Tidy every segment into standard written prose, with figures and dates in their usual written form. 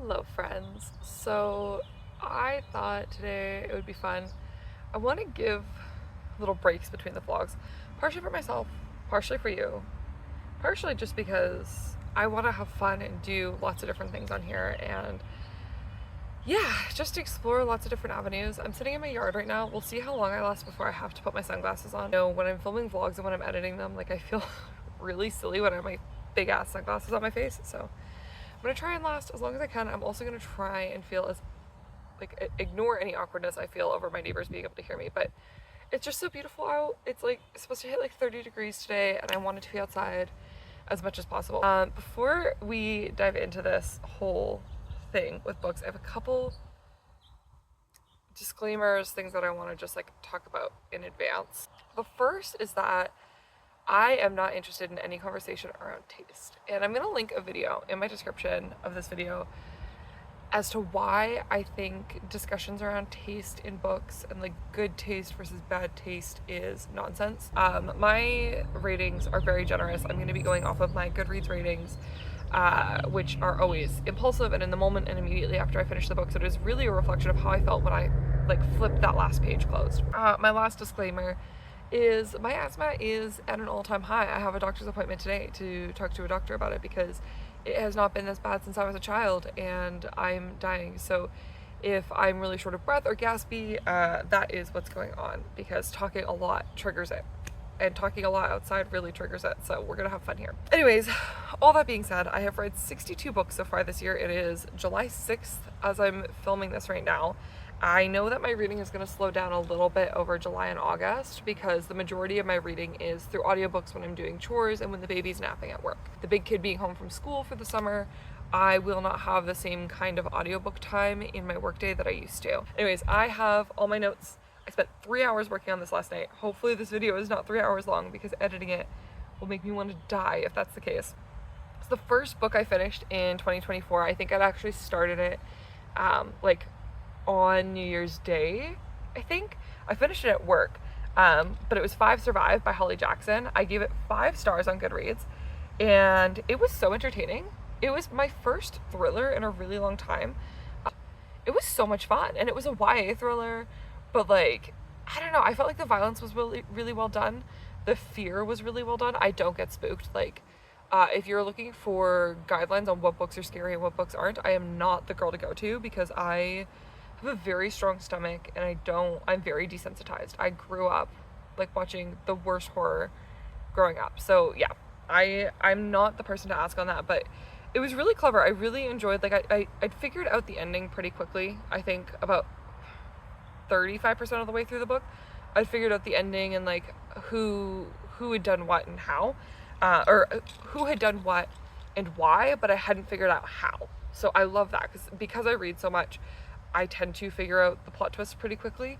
Hello friends. So I thought today it would be fun. I want to give little breaks between the vlogs, partially for myself, partially for you, partially just because I want to have fun and do lots of different things on here and yeah, just explore lots of different avenues. I'm sitting in my yard right now. We'll see how long I last before I have to put my sunglasses on. You know, when I'm filming vlogs and when I'm editing them, like I feel really silly when I have my big ass sunglasses on my face. So I'm gonna try and last as long as I can. I'm also gonna try and feel as ignore any awkwardness I feel over my neighbors being able to hear me. But it's just so beautiful out. It's like it's supposed to hit like 30 degrees today, and I wanted to be outside as much as possible. Before we dive into this whole thing with books, I have a couple disclaimers, things that I want to just like talk about in advance. The first is that I am not interested in any conversation around taste. And I'm going to link a video in my description of this video as to why I think discussions around taste in books and like good taste versus bad taste is nonsense. My ratings are very generous. I'm going to be going off of my Goodreads ratings, which are always impulsive and in the moment and immediately after I finish the book. So it is really a reflection of how I felt when I like flipped that last page closed. My last disclaimer is my asthma is at an all-time high. I have a doctor's appointment today to talk to a doctor about it because it has not been this bad since I was a child and I'm dying. So if I'm really short of breath or gaspy, that is what's going on because talking a lot triggers it. And talking a lot outside really triggers it, so we're gonna have fun here. Anyways, all that being said, I have read 62 books so far this year. It is July 6th as I'm filming this right now. I know that my reading is going to slow down a little bit over July and August because the majority of my reading is through audiobooks when I'm doing chores and when the baby's napping at work. The big kid being home from school for the summer, I will not have the same kind of audiobook time in my workday that I used to. Anyways, I have all my notes. I spent 3 hours working on this last night. Hopefully this video is not 3 hours long because editing it will make me want to die if that's the case. It's the first book I finished in 2024. I think I'd actually started it on New Year's Day, I think. I finished it at work, but it was 5 Survive by Holly Jackson. I gave it 5 stars on Goodreads, and it was so entertaining. It was my first thriller in a really long time. It was so much fun, and it was a YA thriller, but like, I don't know, I felt like the violence was really, really well done. The fear was really well done. I don't get spooked. Like, if you're looking for guidelines on what books are scary and what books aren't, I am not the girl to go to because I have a very strong stomach and I'm very desensitized. I grew up like watching the worst horror growing up. So yeah, I'm not the person to ask on that, but it was really clever. I really enjoyed, like I'd figured out the ending pretty quickly. I think about 35% of the way through the book, I'd figured out the ending and like who had done what and how, or who had done what and why, but I hadn't figured out how. So I love that because I read so much, I tend to figure out the plot twists pretty quickly.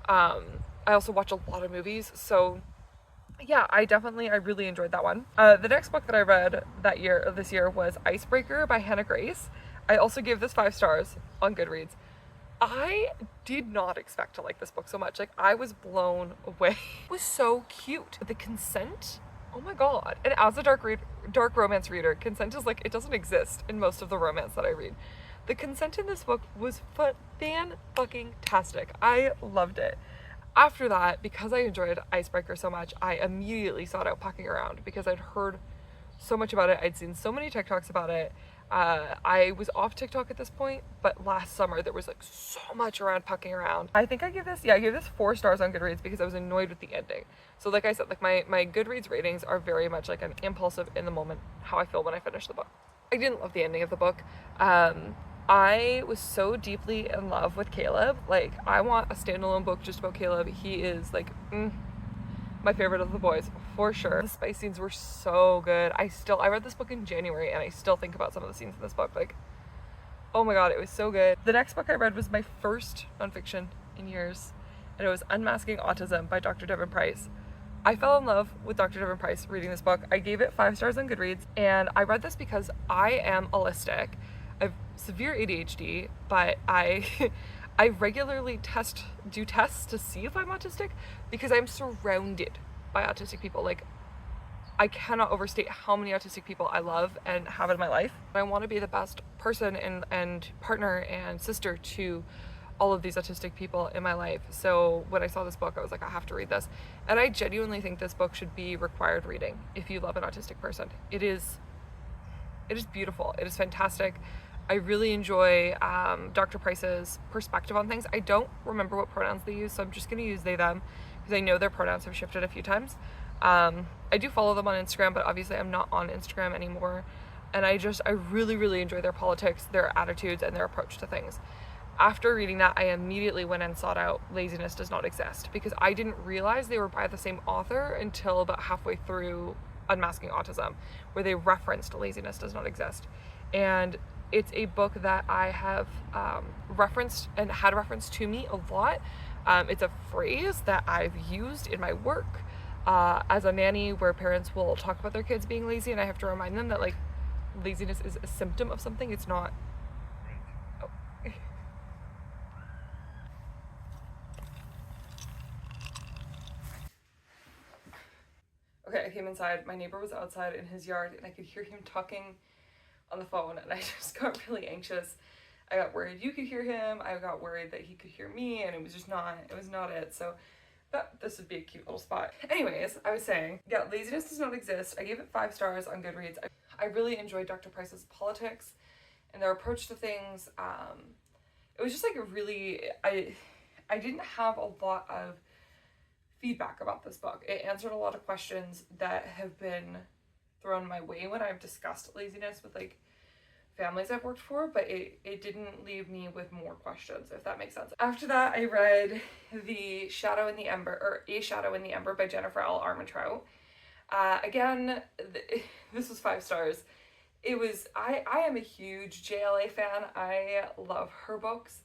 I also watch a lot of movies, so yeah, I really enjoyed that one. The next book that I read this year was Icebreaker by Hannah Grace. I also gave this 5 stars on Goodreads. I did not expect to like this book so much. Like, I was blown away. It was so cute. The consent, oh my god. And as a dark romance reader, consent is like, it doesn't exist in most of the romance that I read. The consent in this book was fan-fucking-tastic. I loved it. After that, because I enjoyed Icebreaker so much, I immediately sought out Pucking Around because I'd heard so much about it. I'd seen so many TikToks about it. I was off TikTok at this point, but last summer there was like so much around Pucking Around. I think I gave this 4 stars on Goodreads because I was annoyed with the ending. So like I said, like my Goodreads ratings are very much like an impulsive in the moment, how I feel when I finish the book. I didn't love the ending of the book. I was so deeply in love with Caleb. Like, I want a standalone book just about Caleb. He is like my favorite of the boys for sure. The spice scenes were so good. I read this book in January and I still think about some of the scenes in this book. Like, oh my god, it was so good. The next book I read was my first nonfiction in years, and it was Unmasking Autism by Dr. Devon Price. I fell in love with Dr. Devon Price reading this book. I gave it 5 stars on Goodreads, and I read this because I am autistic. I have severe ADHD, but I regularly do tests to see if I'm autistic because I'm surrounded by autistic people. Like, I cannot overstate how many autistic people I love and have in my life. I want to be the best person and partner and sister to all of these autistic people in my life. So when I saw this book, I was like, I have to read this. And I genuinely think this book should be required reading if you love an autistic person. It is beautiful. It is fantastic. I really enjoy Dr. Price's perspective on things. I don't remember what pronouns they use, so I'm just going to use they, them, because I know their pronouns have shifted a few times. I do follow them on Instagram, but obviously I'm not on Instagram anymore. And I really, really enjoy their politics, their attitudes, and their approach to things. After reading that, I immediately went and sought out Laziness Does Not Exist, because I didn't realize they were by the same author until about halfway through Unmasking Autism, where they referenced Laziness Does Not Exist. And it's a book that I have referenced and had referenced to me a lot. It's a phrase that I've used in my work as a nanny, where parents will talk about their kids being lazy, and I have to remind them that, like, laziness is a symptom of something. It's not... Oh. Okay, I came inside. My neighbor was outside in his yard, and I could hear him talking on the phone, and I just got really anxious. I got worried you could hear him. I got worried that he could hear me, and it was not it. So this would be a cute little spot. Anyways, I was saying, yeah, Laziness Does Not Exist. I gave it 5 stars on Goodreads. I really enjoyed Dr. Price's politics and their approach to things. It was just like I didn't have a lot of feedback about this book. It answered a lot of questions that have been thrown my way when I've discussed laziness with, like, families I've worked for, but it didn't leave me with more questions, if that makes sense. After that, I read A Shadow in the Ember by Jennifer L. Armentrout. Again, this was 5 stars. I am a huge JLA fan. I love her books.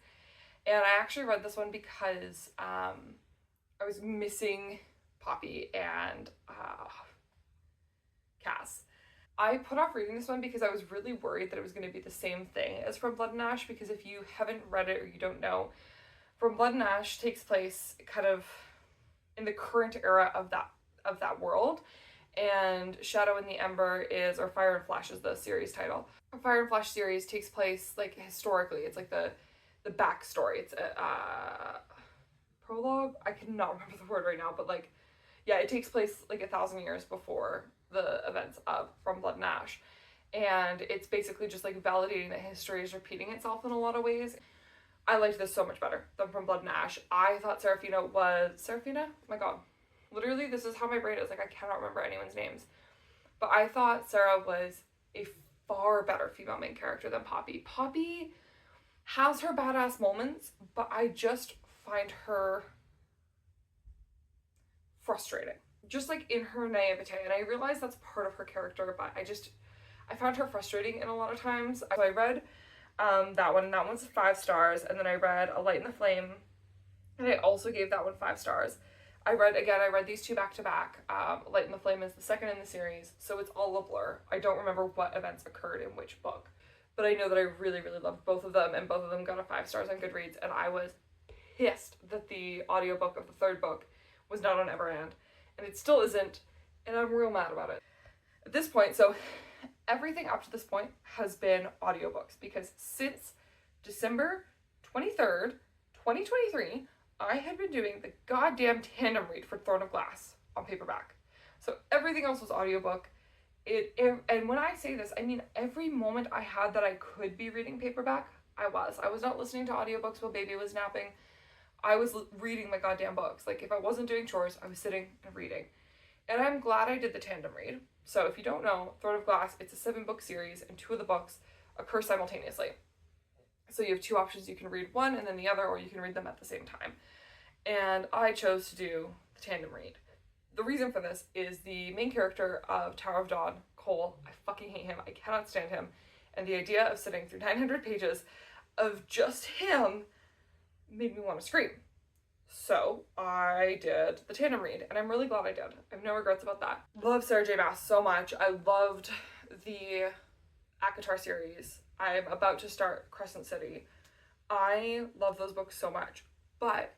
And I actually read this one because I was missing Poppy and Cass. I put off reading this one because I was really worried that it was going to be the same thing as From Blood and Ash, because if you haven't read it or you don't know, From Blood and Ash takes place kind of in the current era of that world, and Shadow in the Ember is, or Fire and Flash is the series title. The Fire and Flash series takes place, like, historically. It's like the backstory. It's a prologue. I cannot remember the word right now, but, like, yeah, it takes place like 1,000 years before the events of From Blood and Ash. And it's basically just, like, validating that history is repeating itself in a lot of ways. I liked this so much better than From Blood and Ash. I thought Serafina? Oh my god. Literally, this is how my brain is. Like, I cannot remember anyone's names. But I thought Sarah was a far better female main character than Poppy. Poppy has her badass moments, but I just find her frustrating. Just, like, in her naivete. And I realize that's part of her character, but I found her frustrating in a lot of times. So I read that one, and that one's 5 stars. And then I read A Light in the Flame, and I also gave that one 5 stars. I read these 2 back to back. Light in the Flame is the second in the series, so it's all a blur. I don't remember what events occurred in which book, but I know that I really, really loved both of them, and both of them got a 5 stars on Goodreads, and I was pissed that the audiobook of the 3rd book was not on Everand, and it still isn't, and I'm real mad about it. At this point, so everything up to this point has been audiobooks, because since December 23rd, 2023, I had been doing the goddamn tandem read for Throne of Glass on paperback. So everything else was audiobook. And when I say this, I mean every moment I had that I could be reading paperback, I was not listening to audiobooks while baby was napping. I was reading my goddamn books. Like, if I wasn't doing chores, I was sitting and reading. And I'm glad I did the tandem read. So if you don't know, Throne of Glass, it's a 7-book series, and 2 of the books occur simultaneously. So you have 2 options. You can read one and then the other, or you can read them at the same time. And I chose to do the tandem read. The reason for this is the main character of Tower of Dawn, Cole. I fucking hate him. I cannot stand him. And the idea of sitting through 900 pages of just him made me want to scream. So I did the tandem read, and I'm really glad I did. I have no regrets about that. Love Sarah J. Maas so much. I loved the ACOTAR series. I'm about to start Crescent City. I love those books so much, but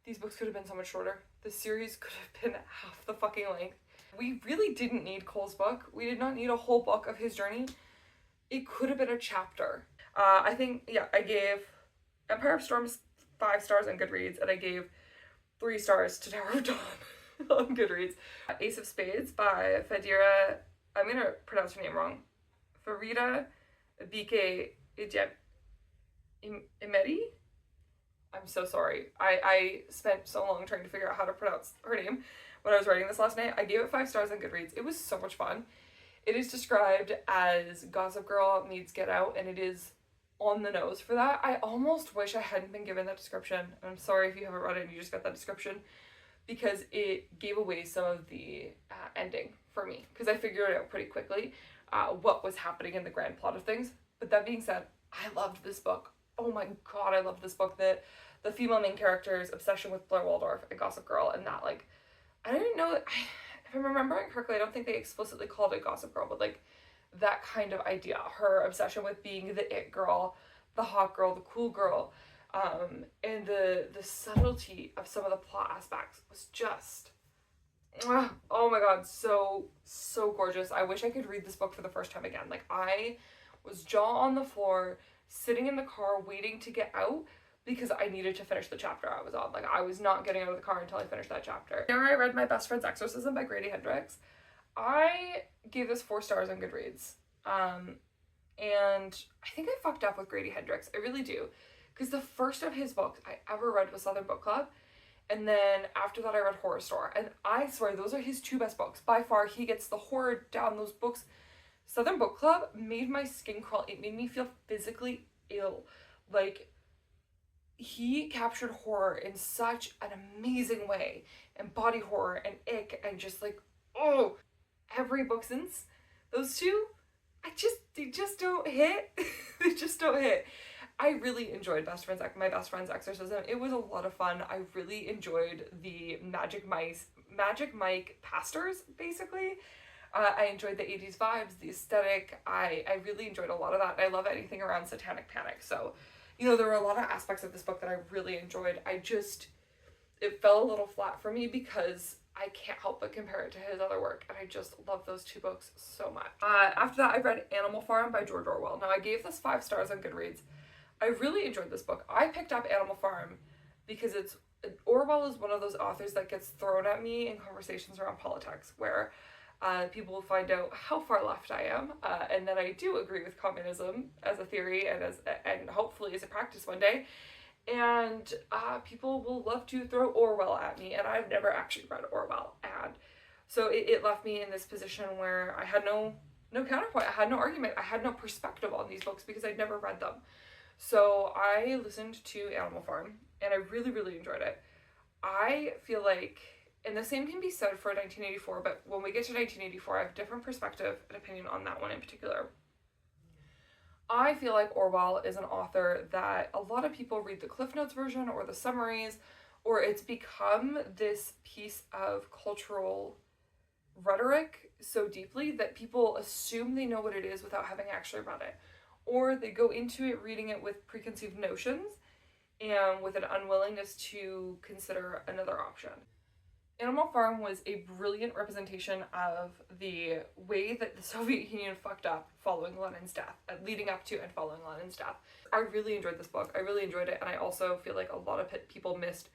these books could have been so much shorter. The series could have been half the fucking length. We really didn't need Cole's book. We did not need a whole book of his journey. It could have been a chapter. I think, yeah, I gave Empire of Storms 5 stars on Goodreads, and I gave 3 stars to Tower of Dawn on Goodreads. Ace of Spades by Fadira, I'm going to pronounce her name wrong, Farida Bike Imedi? I'm so sorry. I spent so long trying to figure out how to pronounce her name when I was writing this last night. I gave it 5 stars on Goodreads. It was so much fun. It is described as Gossip Girl meets Get Out, and it is on the nose for that. I almost wish I hadn't been given that description. And I'm sorry if you haven't read it and you just got that description, because it gave away some of the ending for me, because I figured it out pretty quickly what was happening in the grand plot of things. But that being said, I loved this book. Oh my god, I loved this book. The female main character's obsession with Blair Waldorf and Gossip Girl, and that, like, I don't even know, if I'm remembering correctly, I don't think they explicitly called it Gossip Girl, but like that kind of idea. Her obsession with being the it girl, the hot girl, the cool girl, and the subtlety of some of the plot aspects was just, oh my god, so gorgeous. I wish I could read this book for the first time again. Like, I was jaw on the floor, sitting in the car waiting to get out, because I needed to finish the chapter I was on. Like, I was not getting out of the car until I finished that chapter. Here I read My Best Friend's Exorcism by Grady Hendrix. I gave this 4 stars on Goodreads. And I think I fucked up with Grady Hendrix. I really do. Because the first of his books I ever read was Southern Book Club. And then after that I read Horror Store. And I swear those are his 2 best books. By far, he gets the horror down. Those books, Southern Book Club, made my skin crawl. It made me feel physically ill. Like, he captured horror in such an amazing way, and body horror and ick, and just like, oh, every book since those 2, they just don't hit. They just don't hit. I really enjoyed My Best Friend's Exorcism. It was a lot of fun. I really enjoyed the Magic Mike pastors, basically. I enjoyed the 80s vibes, the aesthetic. I really enjoyed a lot of that. I love anything around Satanic Panic. So, you know, there were a lot of aspects of this book that I really enjoyed. It fell a little flat for me because I can't help but compare it to his other work, and I just love those 2 books so much. After that, I read Animal Farm by George Orwell. Now, I gave this 5 stars on Goodreads. I really enjoyed this book. I picked up Animal Farm because Orwell is one of those authors that gets thrown at me in conversations around politics, where people will find out how far left I am, and that I do agree with communism as a theory and hopefully as a practice one day. And people will love to throw Orwell at me, and I've never actually read Orwell, and so it left me in this position where I had no counterpoint, I had no argument, I had no perspective on these books because I'd never read them. So I listened to Animal Farm, and I really, really enjoyed it. I feel like, and the same can be said for 1984, but when we get to 1984, I have a different perspective and opinion on that one in particular. I feel like Orwell is an author that a lot of people read the Cliff Notes version or the summaries, or it's become this piece of cultural rhetoric so deeply that people assume they know what it is without having actually read it. Or they go into it reading it with preconceived notions and with an unwillingness to consider another option. Animal Farm was a brilliant representation of the way that the Soviet Union fucked up following Lenin's death, leading up to and following Lenin's death. I really enjoyed this book. I really enjoyed it, and I also feel like a lot of people missed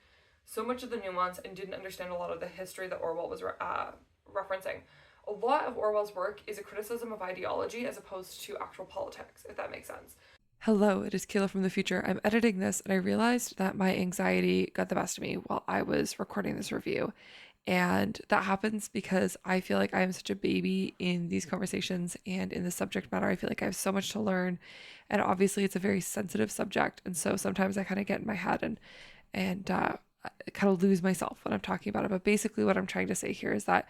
so much of the nuance and didn't understand a lot of the history that Orwell was referencing. A lot of Orwell's work is a criticism of ideology as opposed to actual politics, if that makes sense. Hello, it is Kayla from the future. I'm editing this and I realized that my anxiety got the best of me while I was recording this review. And that happens because I feel like I am such a baby in these conversations and in the subject matter. I feel like I have so much to learn. And obviously it's a very sensitive subject. And so sometimes I kind of get in my head and kind of lose myself when I'm talking about it. But basically what I'm trying to say here is that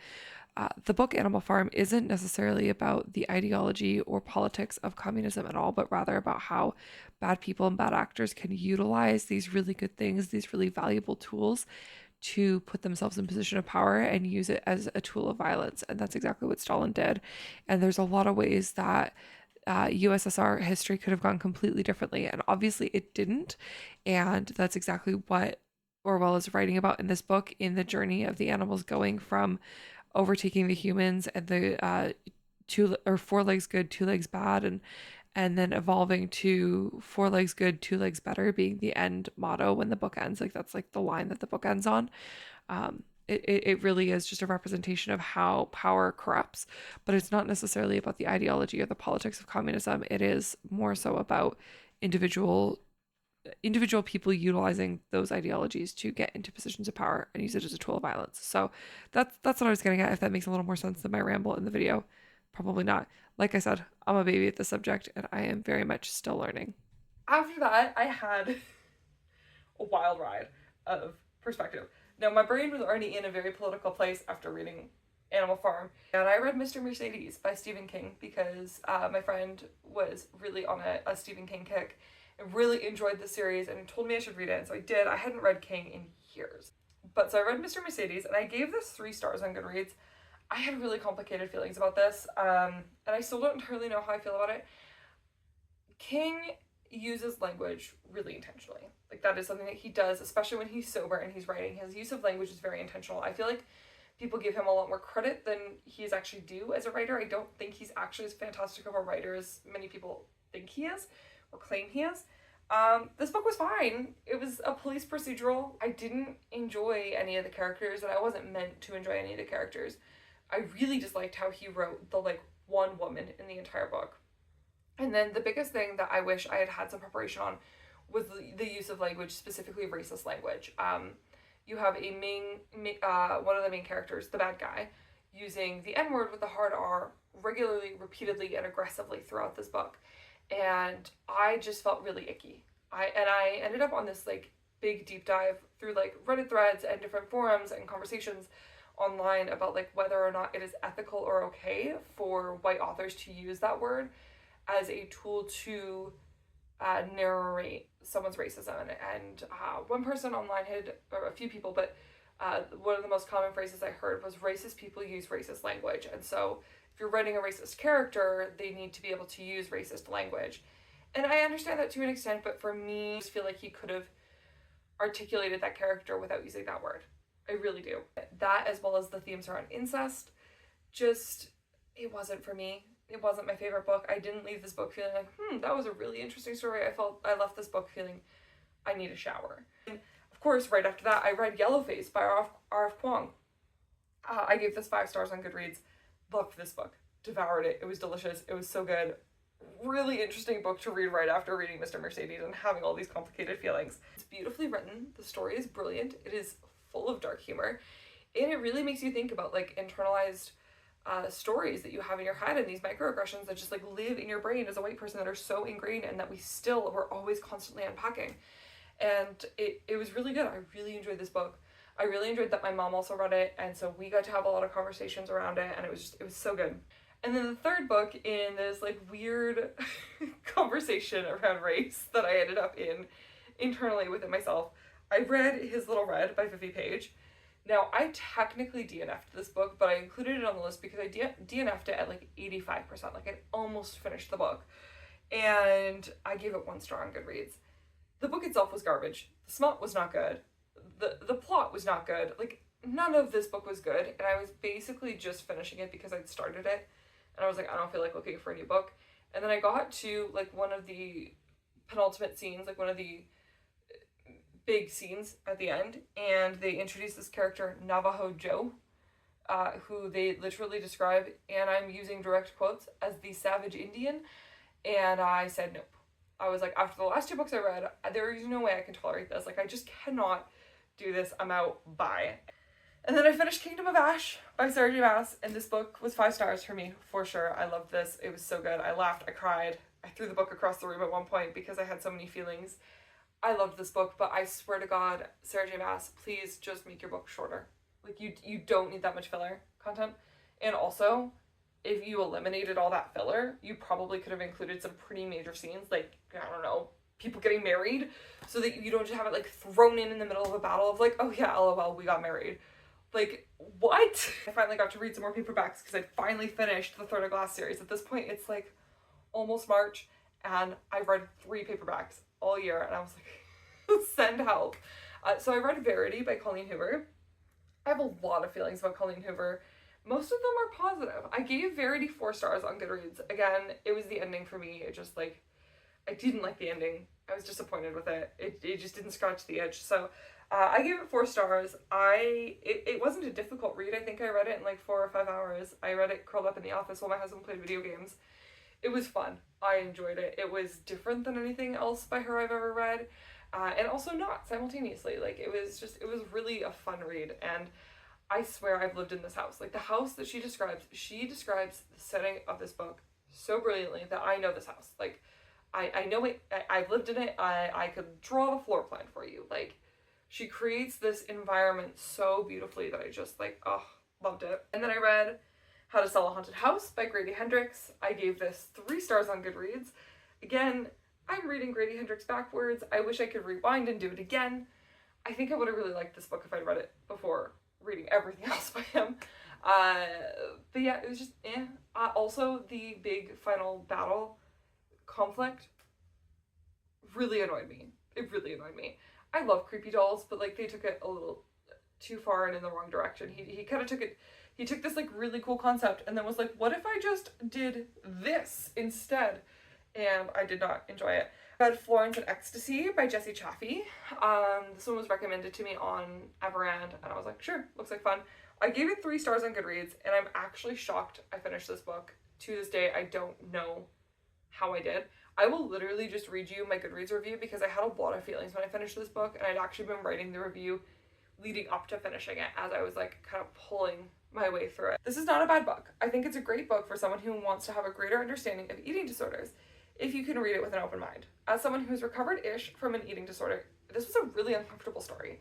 the book Animal Farm isn't necessarily about the ideology or politics of communism at all, but rather about how bad people and bad actors can utilize these really good things, these really valuable tools to put themselves in position of power and use it as a tool of violence. And that's exactly what Stalin did. And there's a lot of ways that USSR history could have gone completely differently. And obviously it didn't. And that's exactly what Orwell is writing about in this book, in the journey of the animals going from overtaking the humans and the two or four legs good, two legs bad, and then evolving to four legs good, two legs better being the end motto when the book ends. Like that's like the line that the book ends on. It really is just a representation of how power corrupts, but it's not necessarily about the ideology or the politics of communism. It is more so about individual people utilizing those ideologies to get into positions of power and use it as a tool of violence. So that's what I was getting at. If that makes a little more sense than my ramble in the video, probably not. Like I said, I'm a baby at the subject, and I am very much still learning. After that, I had a wild ride of perspective. Now, my brain was already in a very political place after reading Animal Farm, and I read Mr. Mercedes by Stephen King because my friend was really on a Stephen King kick and really enjoyed the series and told me I should read it, and so I did. I hadn't read King in years. But so I read Mr. Mercedes, and I gave this 3 stars on Goodreads. I had really complicated feelings about this, and I still don't entirely know how I feel about it. King uses language really intentionally. Like that is something that he does, especially when he's sober and he's writing. His use of language is very intentional. I feel like people give him a lot more credit than he's actually due as a writer. I don't think he's actually as fantastic of a writer as many people think he is or claim he is. This book was fine. It was a police procedural. I didn't enjoy any of the characters, and I wasn't meant to enjoy any of the characters. I really just liked how he wrote the one woman in the entire book. And then the biggest thing that I wish I had had some preparation on was the use of language, specifically racist language. You have one of the main characters, the bad guy, using the N-word with the hard R regularly, repeatedly, and aggressively throughout this book. And I just felt really icky. I ended up on this big deep dive through Reddit threads and different forums and conversations online about whether or not it is ethical or okay for white authors to use that word as a tool to narrate someone's racism. And one person online or a few people, but one of the most common phrases I heard was racist people use racist language. And so if you're writing a racist character, they need to be able to use racist language. And I understand that to an extent, but for me, I just feel like he could have articulated that character without using that word. I really do. That, as well as the themes around incest, it wasn't for me. It wasn't my favorite book. I didn't leave this book feeling that was a really interesting story. I left this book feeling I need a shower. And of course, right after that, I read Yellowface by R.F. Kuang. I gave this 5 stars on Goodreads. Loved this book. Devoured it. It was delicious. It was so good. Really interesting book to read right after reading Mr. Mercedes and having all these complicated feelings. It's beautifully written. The story is brilliant. It is full of dark humor. And it really makes you think about internalized stories that you have in your head and these microaggressions that just live in your brain as a white person that are so ingrained and that we're always constantly unpacking. And it was really good. I really enjoyed this book. I really enjoyed that my mom also read it, and so we got to have a lot of conversations around it, and it was so good. And then the third book in this weird conversation around race that I ended up in internally within myself, I read His Little Red by Vivi Page. Now, I technically DNF'd this book, but I included it on the list because I DNF'd it at 85%. I almost finished the book. And I gave it 1 star on Goodreads. The book itself was garbage. The smut was not good. The plot was not good. None of this book was good. And I was basically just finishing it because I'd started it. And I was I don't feel like looking for a new book. And then I got to one of the penultimate scenes, one of the big scenes at the end, and they introduce this character Navajo Joe, who they literally describe, and I'm using direct quotes, as the savage Indian. And I said nope. I was after the last 2 books I read, there is no way I can tolerate this. I just cannot do this. I'm out. Bye. And then I finished Kingdom of Ash by Sarah J. Maas, and this book was 5 stars for me, for sure. I loved this. It was so good. I laughed. I cried. I threw the book across the room at one point because I had so many feelings. I loved this book, but I swear to God, Sarah J. Maas, please just make your book shorter. You don't need that much filler content. And also, if you eliminated all that filler, you probably could have included some pretty major scenes, I don't know, people getting married, so that you don't just have it thrown in the middle of a battle of oh yeah, lol, we got married. What? I finally got to read some more paperbacks because I'd finally finished the Throne of Glass series. At this point, it's almost March, and I read 3 paperbacks all year, and I was send help. So I read Verity by Colleen Hoover. I have a lot of feelings about Colleen Hoover. Most of them are positive. I gave Verity 4 stars on Goodreads. Again, it was the ending for me. It just like, I didn't like the ending. I was disappointed with it. It just didn't scratch the itch. So I gave it 4 stars. It wasn't a difficult read. I think I read it in like 4 or 5 hours. I read it curled up in the office while my husband played video games. It was fun. I enjoyed it. It was different than anything else by her I've ever read, and also not simultaneously. Like it was really a fun read. And I swear I've lived in this house. Like the house that she describes the setting of this book so brilliantly that I know this house. Like I know it. I've lived in it. I could draw the floor plan for you. Like she creates this environment so beautifully that I just like, oh, loved it. And then I read How to Sell a Haunted House by Grady Hendrix. I gave this 3 stars on Goodreads. Again, I'm reading Grady Hendrix backwards. I wish I could rewind and do it again. I think I would have really liked this book if I'd read it before reading everything else by him. But yeah, it was just eh. Also, the big final battle conflict really annoyed me. It really annoyed me. I love creepy dolls, but like they took it a little too far and in the wrong direction. He kind of took it. He took this like really cool concept and then was like, what if I just did this instead? And I did not enjoy it. I read Florence and Ecstasy by Jessie Chaffee. This one was recommended to me on Everand, and I was like, sure, looks like fun. I gave it 3 stars on Goodreads, and I'm actually shocked I finished this book. To this day, I don't know how I did. I will literally just read you my Goodreads review because I had a lot of feelings when I finished this book, and I'd actually been writing the review leading up to finishing it as I was like kind of pulling my way through it. This is not a bad book. I think it's a great book for someone who wants to have a greater understanding of eating disorders, if you can read it with an open mind. As someone who's recovered-ish from an eating disorder, this was a really uncomfortable story.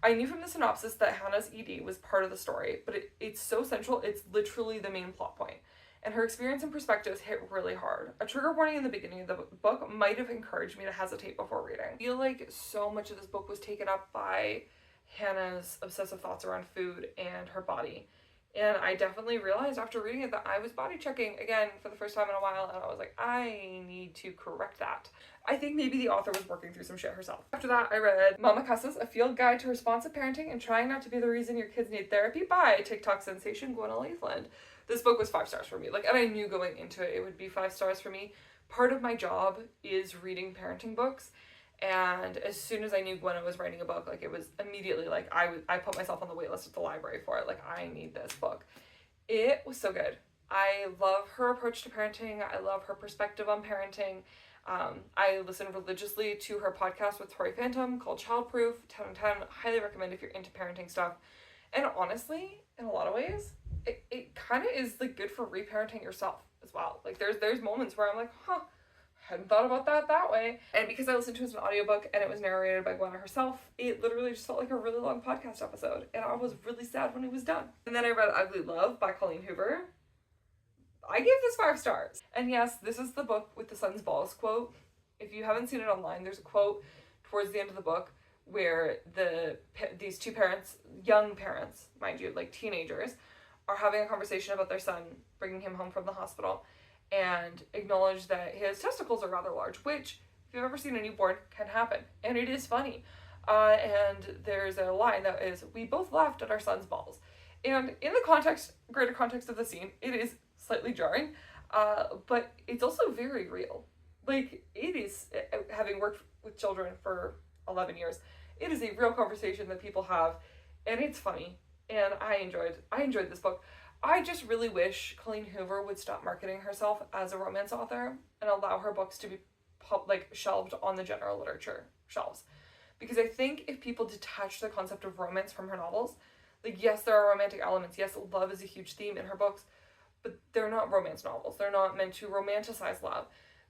I knew from the synopsis that Hannah's ED was part of the story, but it's so central, it's literally the main plot point. And her experience and perspectives hit really hard. A trigger warning in the beginning of the book might have encouraged me to hesitate before reading. I feel like so much of this book was taken up by Hannah's obsessive thoughts around food and her body. And I definitely realized after reading it that I was body checking again for the first time in a while, and I was like, I need to correct that. I think maybe the author was working through some shit herself. After that, I read Mama Cusses, A Field Guide to Responsive Parenting and Trying Not to Be the Reason Your Kids Need Therapy by TikTok sensation Gwenna Lathland. This book was 5 stars for me. Like, and I knew going into it, it would be 5 stars for me. Part of my job is reading parenting books. And as soon as I knew Gwenna was writing a book, like it was immediately like I put myself on the wait list at the library for it. Like I need this book. It was so good. I love her approach to parenting. I love her perspective on parenting. I listen religiously to her podcast with Tori Phantom called Childproof. 10 on 10. Highly recommend if you're into parenting stuff. And honestly, in a lot of ways, it kind of is like good for reparenting yourself as well. Like there's moments where I'm like, hadn't thought about that way. And because I listened to it as an audiobook and it was narrated by Gwenna herself, it literally just felt like a really long podcast episode. And I was really sad when it was done. And then I read Ugly Love by Colleen Hoover. I gave this 5 stars. And yes, this is the book with the sun's balls quote. If you haven't seen it online, there's a quote towards the end of the book where these 2 parents, young parents, mind you, like teenagers, are having a conversation about their son bringing him home from the hospital, and acknowledge that his testicles are rather large, which, if you've ever seen a newborn, can happen. And it is funny. And there's a line that is, we both laughed at our son's balls. And in the greater context of the scene, it is slightly jarring, but it's also very real. Like, it is, having worked with children for 11 years, it is a real conversation that people have, and it's funny. And I enjoyed this book. I just really wish Colleen Hoover would stop marketing herself as a romance author and allow her books to be shelved on the general literature shelves. Because I think if people detach the concept of romance from her novels, like yes, there are romantic elements, yes, love is a huge theme in her books, but they're not romance novels. They're not meant to romanticize love.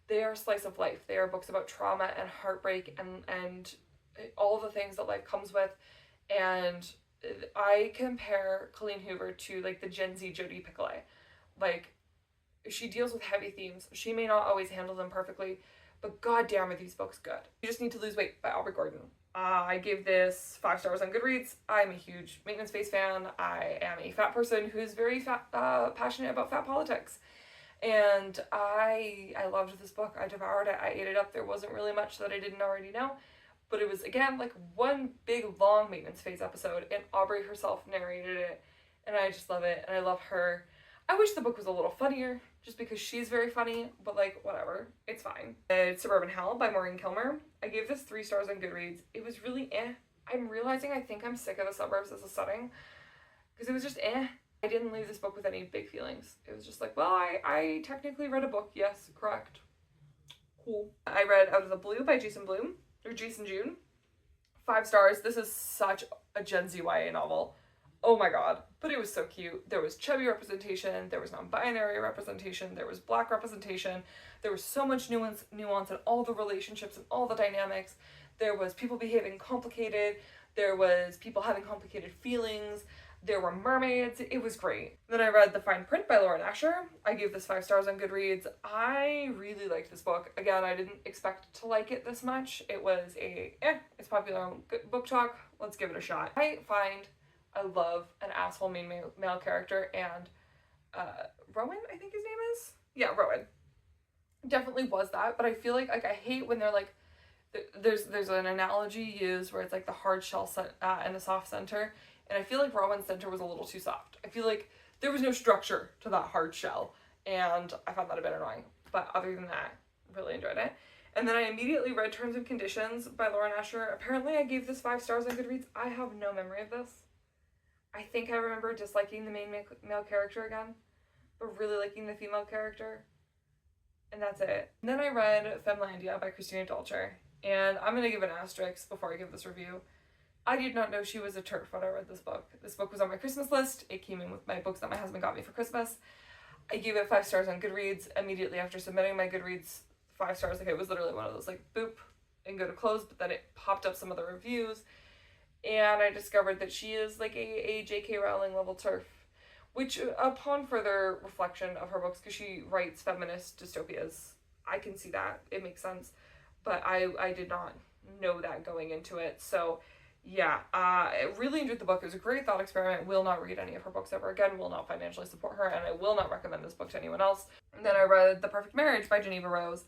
They are slice of life. They are books about trauma and heartbreak and all the things that life comes with. And I compare Colleen Hoover to like the Gen Z Jodi Picoult. Like, she deals with heavy themes. She may not always handle them perfectly, but goddamn are these books good. You Just Need to Lose Weight by Aubrey Gordon. I give this 5 stars on Goodreads. I'm a huge Maintenance Phase fan. I am a fat person who's very passionate about fat politics. And I loved this book. I devoured it. I ate it up. There wasn't really much that I didn't already know. But it was, again, like one big, long Maintenance Phase episode, and Aubrey herself narrated it, and I just love it, and I love her. I wish the book was a little funnier, just because she's very funny, but like, whatever, it's fine. It's Suburban Hell by Maureen Kilmer. I gave this 3 stars on Goodreads. It was really eh. I'm realizing I think I'm sick of the suburbs as a setting, because it was just eh. I didn't leave this book with any big feelings. It was just like, well, I technically read a book, yes, correct. Cool. I read Out of the Blue by Jason Bloom, or Jason June. 5 stars. This is such a Gen Z YA novel. Oh my god. But it was so cute. There was chubby representation, there was non-binary representation, there was black representation, there was so much nuance in all the relationships and all the dynamics. There was people behaving complicated, there was people having complicated feelings, there were mermaids. It was great. Then I read The Fine Print by Lauren Asher. I gave this 5 stars on Goodreads. I really liked this book. Again, I didn't expect to like it this much. It was it's popular on Book Talk. Let's give it a shot. I love an asshole main male character, and Rowan, I think his name is? Yeah, Rowan. Definitely was that, but I feel like I hate when they're like, there's an analogy used where it's like the hard shell and the soft center, and I feel like Rowan's center was a little too soft. I feel like there was no structure to that hard shell, and I found that a bit annoying. But other than that, really enjoyed it. And then I immediately read Terms and Conditions by Lauren Asher. Apparently I gave this 5 stars on Goodreads. I have no memory of this. I think I remember disliking the main male character again, but really liking the female character. And that's it. And then I read Femlandia by Christina Dolcher. And I'm going to give an asterisk before I give this review. I did not know she was a TERF when I read this book. This book was on my Christmas list. It came in with my books that my husband got me for Christmas. I gave it 5 stars on Goodreads immediately after submitting my Goodreads 5 stars. Like, it was literally one of those, like, boop, and go to close, but then it popped up some other reviews. And I discovered that she is like a J.K. Rowling level TERF, which, upon further reflection of her books, because she writes feminist dystopias, I can see that. It makes sense. But I did not know that going into it. So, yeah, I really enjoyed the book. It was a great thought experiment. Will not read any of her books ever again. Will not financially support her. And I will not recommend this book to anyone else. And then I read The Perfect Marriage by Geneva Rose.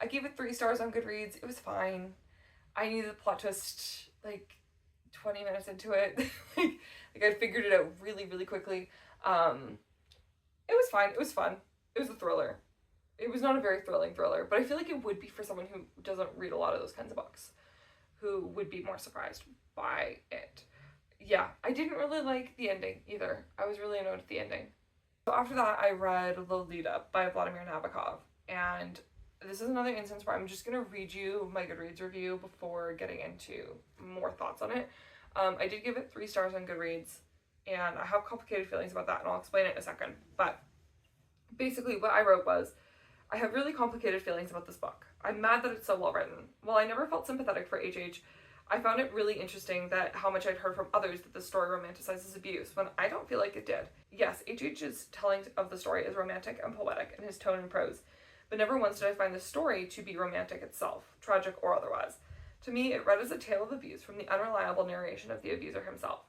I gave it 3 stars on Goodreads. It was fine. I needed the plot twist, like, 20 minutes into it. like I figured it out really, really quickly. It was fine. It was fun. It was a thriller. It was not a very thrilling thriller, but I feel like it would be for someone who doesn't read a lot of those kinds of books, who would be more surprised by it. Yeah, I didn't really like the ending either. I was really annoyed at the ending. So after that, I read Lolita by Vladimir Nabokov, and this is another instance where I'm just going to read you my Goodreads review before getting into more thoughts on it. I did give it 3 stars on Goodreads, and I have complicated feelings about that, and I'll explain it in a second. But basically what I wrote was, I have really complicated feelings about this book. I'm mad that it's so well written. While I never felt sympathetic for HH, I found it really interesting that how much I'd heard from others that the story romanticizes abuse, when I don't feel like it did. Yes, HH's telling of the story is romantic and poetic in his tone and prose, but never once did I find the story to be romantic itself, tragic or otherwise. To me, it read as a tale of abuse from the unreliable narration of the abuser himself.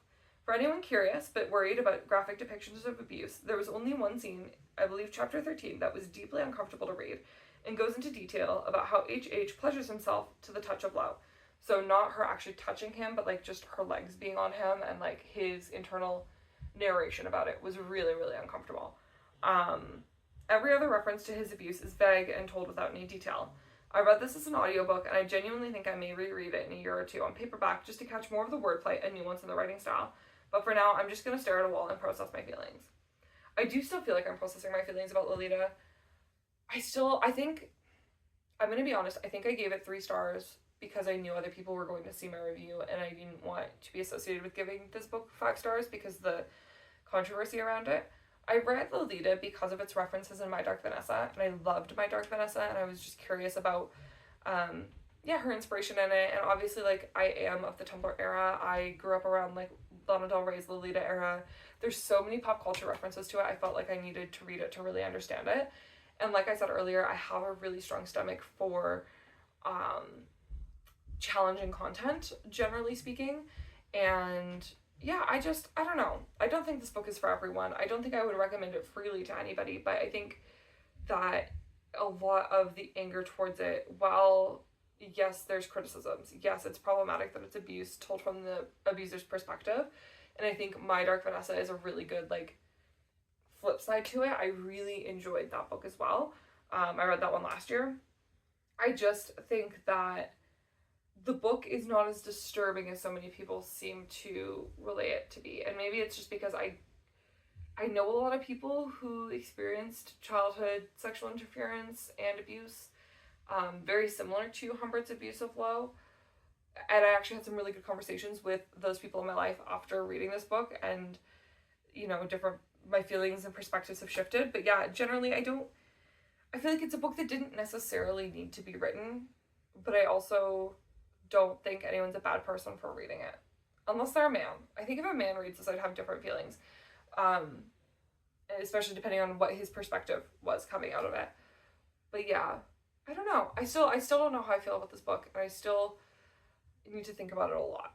For anyone curious but worried about graphic depictions of abuse, there was only one scene, I believe chapter 13, that was deeply uncomfortable to read, and goes into detail about how HH pleasures himself to the touch of love. So not her actually touching him, but like just her legs being on him, and like his internal narration about it was really, really uncomfortable. Every other reference to his abuse is vague and told without any detail. I read this as an audiobook, and I genuinely think I may reread it in a year or two on paperback just to catch more of the wordplay and nuance in the writing style. But for now, I'm just going to stare at a wall and process my feelings. I do still feel like I'm processing my feelings about Lolita. I think, I'm going to be honest, I think I gave it 3 stars because I knew other people were going to see my review, and I didn't want to be associated with giving this book 5 stars because the controversy around it. I read Lolita because of its references in My Dark Vanessa, and I loved My Dark Vanessa, and I was just curious about, her inspiration in it. And obviously, like, I am of the Tumblr era. I grew up around, like, Lana Del Rey's Lolita era. There's so many pop culture references to it. I felt like I needed to read it to really understand it. And like I said earlier, I have a really strong stomach for challenging content, generally speaking. And yeah, I don't know. I don't think this book is for everyone. I don't think I would recommend it freely to anybody, but I think that a lot of the anger towards it, while yes, there's criticisms, yes, it's problematic that it's abuse told from the abuser's perspective, And I think My Dark Vanessa is a really good, like, flip side to it. I really enjoyed that book as well. I read that one last year. I just think that the book is not as disturbing as so many people seem to relay it to be. And maybe it's just because I know a lot of people who experienced childhood sexual interference and abuse, very similar to Humbert's abuse of Lowe. And I actually had some really good conversations with those people in my life after reading this book, and my feelings and perspectives have shifted. But yeah, generally I feel like it's a book that didn't necessarily need to be written, but I also don't think anyone's a bad person for reading it. Unless they're a man. I think if a man reads this, I'd have different feelings. Especially depending on what his perspective was coming out of it. But yeah, I don't know. I still don't know how I feel about this book, and I still need to think about it a lot.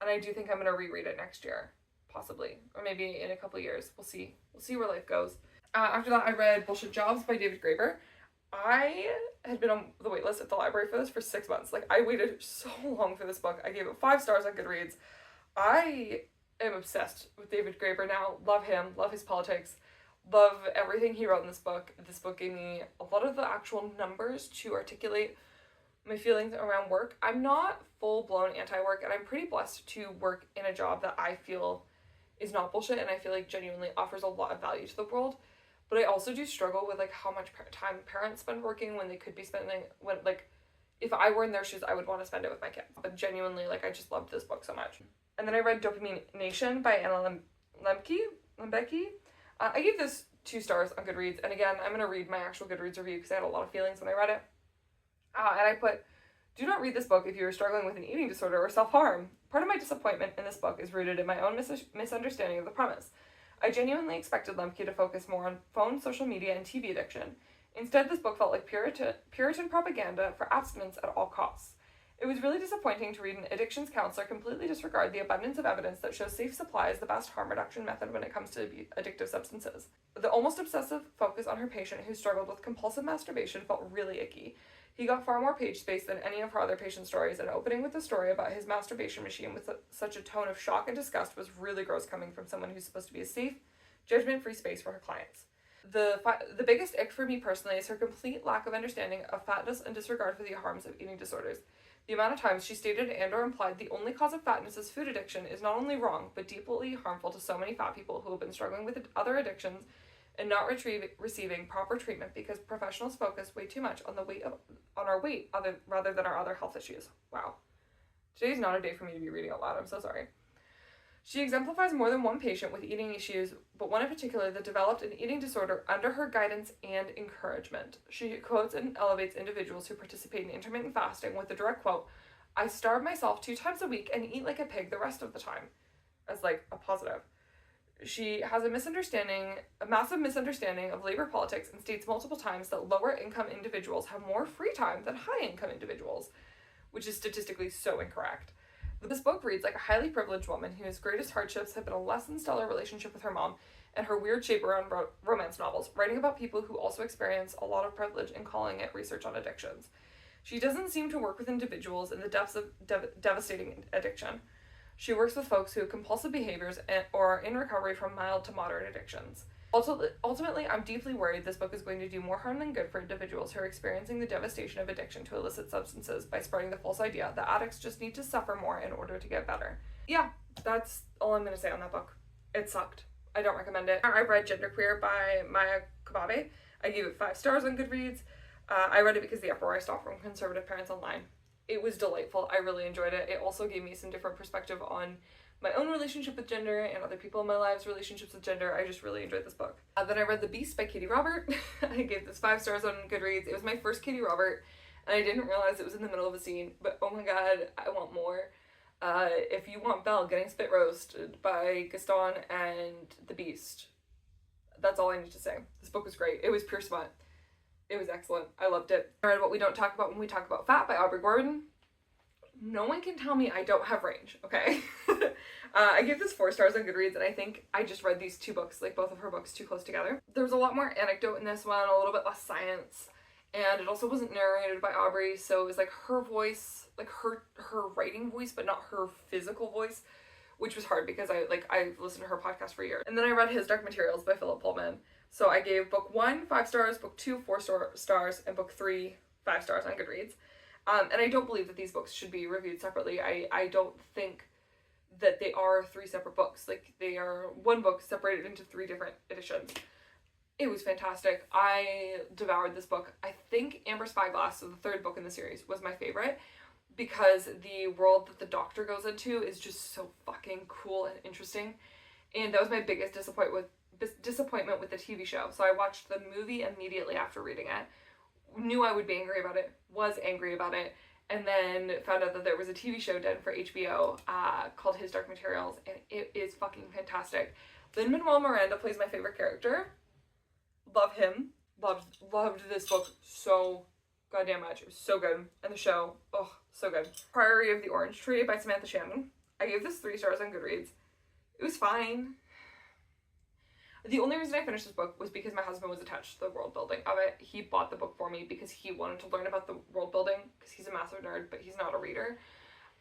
And I do think I'm going to reread it next year, possibly, or maybe in a couple of years. We'll see. We'll see where life goes. After that, I read Bullshit Jobs by David Graeber. I had been on the waitlist at the library for this for 6 months. Like, I waited so long for this book. I gave it 5 stars on Goodreads. I am obsessed with David Graeber now. Love him. Love his politics. Love everything he wrote in this book. This book gave me a lot of the actual numbers to articulate my feelings around work. I'm not full-blown anti-work, and I'm pretty blessed to work in a job that I feel is not bullshit, and I feel like genuinely offers a lot of value to the world. But I also do struggle with, like, how much time parents spend working when they could be spending, if I were in their shoes, I would want to spend it with my kids. But genuinely, like, I just loved this book so much. And then I read Dopamine Nation by Anna Lembecki. I gave this 2 stars on Goodreads, and again, I'm going to read my actual Goodreads review because I had a lot of feelings when I read it. And I put, do not read this book if you are struggling with an eating disorder or self-harm. Part of my disappointment in this book is rooted in my own misunderstanding of the premise. I genuinely expected Lemke to focus more on phone, social media, and TV addiction. Instead, this book felt like Puritan propaganda for abstinence at all costs. It was really disappointing to read an addictions counselor completely disregard the abundance of evidence that shows safe supply is the best harm reduction method when it comes to addictive substances. The almost obsessive focus on her patient who struggled with compulsive masturbation felt really icky. He got far more page space than any of her other patient stories, and opening with the story about his masturbation machine with such a tone of shock and disgust was really gross coming from someone who's supposed to be a safe, judgment-free space for her clients. The biggest ick for me personally is her complete lack of understanding of fatness and disregard for the harms of eating disorders. The amount of times she stated and or implied the only cause of fatness is food addiction is not only wrong, but deeply harmful to so many fat people who have been struggling with other addictions and not receiving proper treatment because professionals focus way too much on our weight rather than our other health issues. Wow. Today's not a day for me to be reading out loud. I'm so sorry. She exemplifies more than one patient with eating issues, but one in particular that developed an eating disorder under her guidance and encouragement. She quotes and elevates individuals who participate in intermittent fasting with the direct quote, "I starve myself 2 times a week and eat like a pig the rest of the time," as like a positive. She has a massive misunderstanding of labor politics and states multiple times that lower income individuals have more free time than high income individuals, which is statistically so incorrect. This book reads like a highly privileged woman whose greatest hardships have been a less than stellar relationship with her mom and her weird shape around romance novels, writing about people who also experience a lot of privilege and calling it research on addictions. She doesn't seem to work with individuals in the depths of devastating addiction. She works with folks who have compulsive behaviors or are in recovery from mild to moderate addictions. Ultimately, I'm deeply worried this book is going to do more harm than good for individuals who are experiencing the devastation of addiction to illicit substances by spreading the false idea that addicts just need to suffer more in order to get better. Yeah, that's all I'm going to say on that book. It sucked. I don't recommend it. I read Genderqueer by Maya Kobabe. I gave it 5 stars on Goodreads. I read it because the uproar I saw from conservative parents online. It was delightful. I really enjoyed it. It also gave me some different perspective on my own relationship with gender and other people in my lives' relationships with gender. I just really enjoyed this book. Then I read The Beast by Katie Robert. I gave this 5 stars on Goodreads. It was my first Katie Robert, and I didn't realize it was in the middle of a scene, but oh my god, I want more. If you want Belle getting spit roasted by Gaston and the Beast, that's all I need to say. This book was great. It was pure smut. It was excellent. I loved it. I read What We Don't Talk About When We Talk About Fat by Aubrey Gordon. No one can tell me I don't have range, okay? I gave this 4 stars on Goodreads, and I think I just read these 2 books, like both of her books, too close together. There was a lot more anecdote in this one, a little bit less science, And it also wasn't narrated by Aubrey, so it was like her voice, like her writing voice, but not her physical voice, which was hard because I listened to her podcast for years. And then I read His Dark Materials by Philip Pullman. So I gave book 1 5 stars, book 2 4 stars, and book 3 5 stars on Goodreads. And I don't believe that these books should be reviewed separately. I don't think that they are 3 separate books. Like, they are one book separated into 3 different editions. It was fantastic. I devoured this book. I think Amber Spyglass, so the 3rd book in the series, was my favorite because the world that the Doctor goes into is just so fucking cool and interesting. And that was my biggest disappointment with the TV show. So I watched the movie immediately after reading it. Knew I would be angry about it. Was angry about it. And then found out that there was a TV show done for HBO called His Dark Materials, and it is fucking fantastic. Lin-Manuel Miranda plays my favorite character. Love him. Loved this book so goddamn much. It was so good. And the show, oh, so good. Priory of the Orange Tree by Samantha Shannon. I gave this 3 stars on Goodreads. It was fine. The only reason I finished this book was because my husband was attached to the world building of it. He bought the book for me because he wanted to learn about the world building, because he's a massive nerd, but he's not a reader.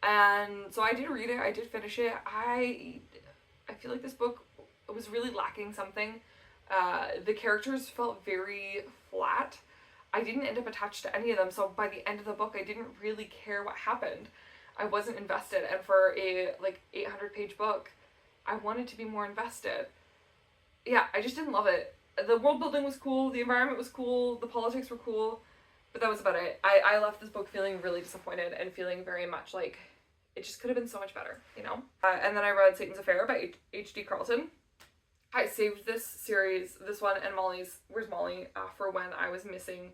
And so I did read it. I did finish it. I feel like this book was really lacking something. The characters felt very flat. I didn't end up attached to any of them, so by the end of the book, I didn't really care what happened. I wasn't invested, and for a 800-page book, I wanted to be more invested. Yeah, I just didn't love it. The world building was cool, the environment was cool, the politics were cool, but that was about it. I left this book feeling really disappointed and feeling very much like it just could have been so much better, you know? And then I read Satan's Affair by H.D. Carlton. I saved this series, this one and Molly's Where's Molly, for when I was missing